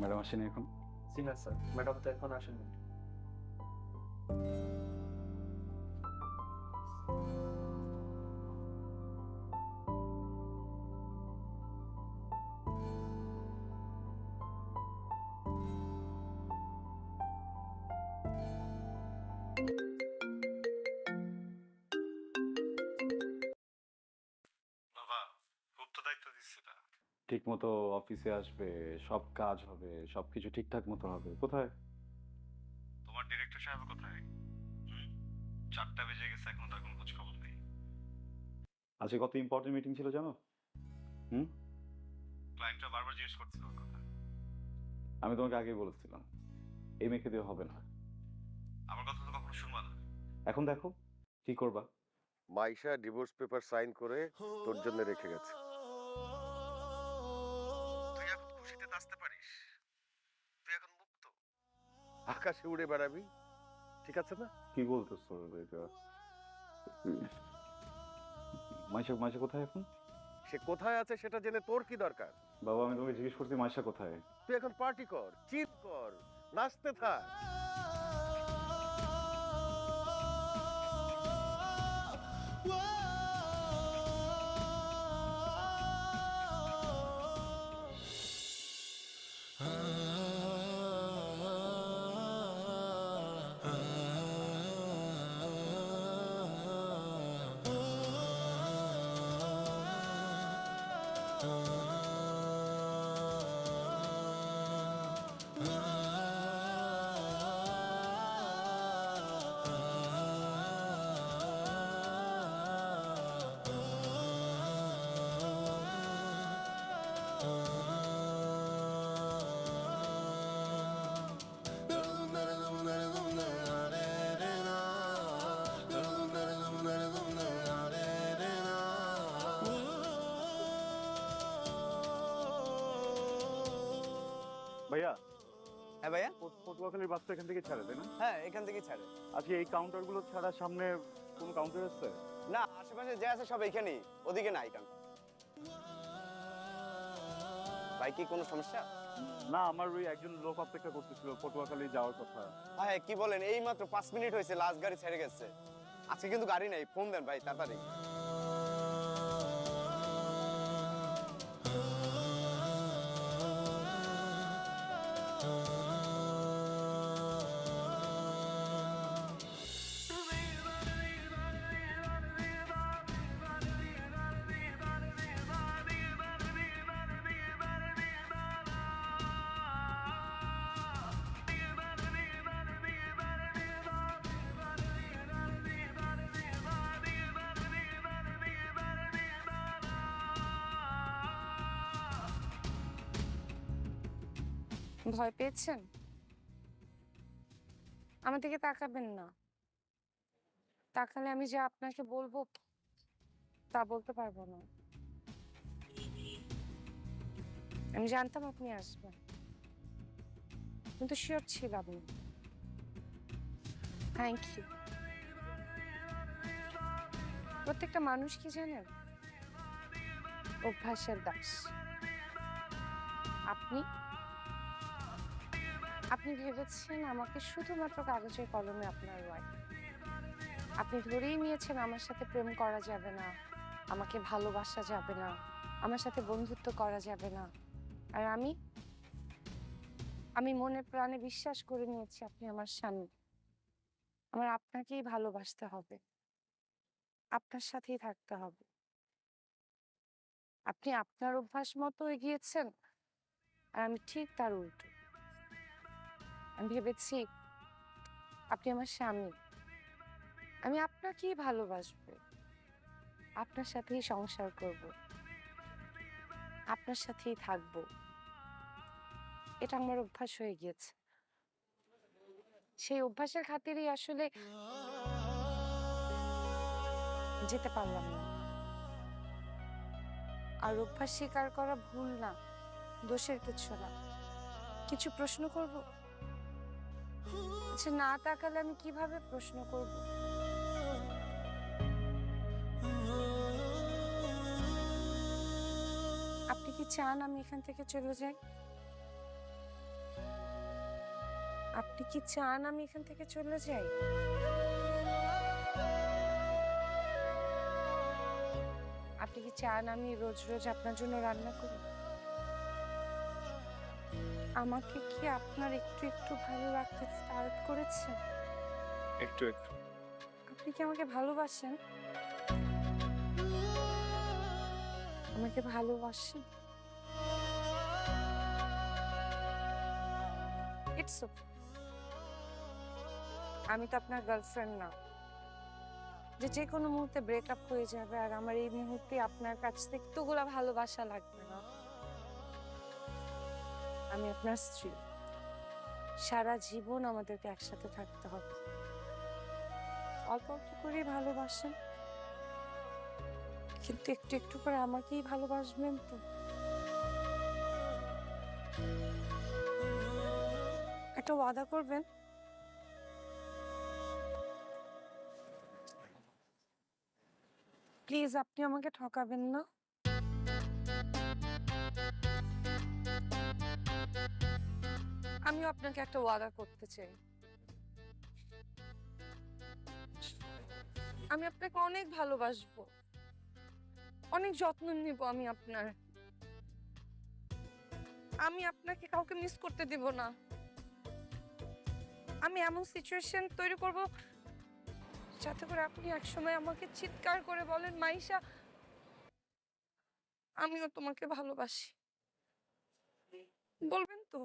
Madam আসেনি এখন? জি না স্যার, ম্যাডাম তো এখন আসেনি। বাবা, খুব তো দায়িত্ব দিচ্ছে না। ঠিক মতো অফিসে আসবে, সব কাজ হবে, সবকিছু ঠিকঠাক মতো হবে। কোথায়? তোমার ডিরেক্টর সাহেব কোথায়? হুম? 4টা বেজে গেছে, এখনো তার কোনো খোঁজ খবর নেই। আজকে কত ইম্পর্টেন্ট মিটিং ছিল জানো? হুম? ক্লায়েন্টরা বারবার জিজ্ঞেস করছিল ওর কথা। আমি তোমাকে আগেই বলেছিলাম এই মেয়েকে দিয়ে হবে না। আমার কথা তো কখনো শুনবা না। এখন দেখো কি করবা। মাইশা ডিভোর্স পেপার সাইন করে তোর জন্য রেখে গেছে। তুই এখন খুশিতে নাচতে পারিস, তুই এখন মুক্ত, আকাশে উড়ে বেড়াবি, ঠিক আছে না? কি বলতেছো এটা? মাইশা মাইশা কোথায় এখন? সে কোথায় আছে সেটা জেনে তোর কি দরকার? বাবা আমি তোমাকে জিজ্ঞেস করছি মাইশা কোথায়। তুই এখন পার্টি কর, চিট কর, নাচতে থাক। ভাইয়া, হ্যাঁ ভাইয়া, পটুয়াখালীর বাসটা এখান থেকে ছাড়ে তাই না? হ্যাঁ এখান থেকে ছাড়ে। আজকে এই কাউন্টারগুলো ছাড়া সামনে কোনো কাউন্টার আছে? না, আশেপাশে যে আছে সব এখানেই, ওদিকে নাই কেন? ভাই কি কোনো সমস্যা? না, আমার ওই একজন লোক অপেক্ষা করতেছিল পটুয়াখালী যাওয়ার কথা। হ্যাঁ কি বলেন, এই মাত্র 5 মিনিট হয়েছে লাস্ট গাড়ি ছেড়ে গেছে। আজকে কিন্তু গাড়ি নেই, ফোন দেন ভাই তাড়াতাড়ি। ভয় পেয়েছেন? আমার দিকে তাকাবেন না। তাকালে আমি যে আপনাকে বলবো তা বলতে পারবো না। আমি জানতাম আপনি আসবেন, কিন্তু শিওর ছিলাম না। Thank you. প্রত্যেকটা মানুষ কি জানেন, অভ্যাসের দাস। আপনি আপনি ভেবেছেন আমাকে শুধুমাত্র কাগজের কলমে আপনার ওয়াইফ। আপনি ধরেই নিয়েছেন আমার সাথে প্রেম করা যাবে না, আমাকে ভালোবাসা যাবে না, আমার সাথে বন্ধুত্ব করা যাবে না। আর আমি মনে প্রাণে বিশ্বাস করে নিয়েছি আপনি আমার স্বামী। আমার আপনাকেই ভালোবাসতে হবে, আপনার সাথেই থাকতে হবে। আপনি আপনার অভ্যাস মতো এগিয়েছেন, আর আমি ঠিক তার উল্টো। আমি ভেবেছি আপনি আমার স্বামী, আমি আপনাকেই ভালোবাসবো, আপনার সাথেই সংসার করব, আপনার সাথেই থাকবো। এটা আমার অভ্যাস হয়ে গিয়েছে। সেই অভ্যাসের খাতিরেই আসলে যেতে পারলাম না। আর অভ্যাস স্বীকার করা ভুল না, দোষের কিছু না। কিছু প্রশ্ন করব? আচ্ছা, না তাকালে আমি কিভাবে প্রশ্ন করব? আপনি কি চান আমি এখান থেকে চলে যাই? আপনি কি চান আমি এখান থেকে চলে যাই? আপনি কি চান আমি রোজ রোজ আপনার জন্য রান্না করি? আমাকে কি আপনার একটু একটু ভালো লাগতে স্টার্ট করেছে? একটু একটু। আপনি কি আমাকে ভালোবাসেন? আমাকে ভালোবাসেন? It's okay. আমি তো আপনার গার্লফ্রেন্ড না যে যে কোনো মুহূর্তে ব্রেকআপ হয়ে যাবে আর আমার এই মুহূর্তে আপনার কাছ থেকে এতগুলা ভালোবাসা লাগবে না। আমি আপনার স্ত্রী, সারা জীবন আমাদেরকে একসাথে থাকতে হবে। অল্প অল্প করে ভালোবাসেন, কিন্তু একটু একটু করে আমাকেই ভালোবাসবেন তো। একটা ওয়াদা করবেন? প্লিজ, আপনি আমাকে ঠকাবেন না। আমিও আপনাকে একটা ওয়াদা করতে চাই। আমি আপনাকে অনেক ভালোবাসবো, অনেক যত্ন নিব আমি আপনার। আমি আপনাকে কাউকে মিস করতে দিব না। আমি এমন সিচুয়েশন তৈরি করব যাতে করে আপনি একসময় আমাকে চিৎকার করে বলেন, মাইশা আমিও তোমাকে ভালোবাসি। বলবেন তো?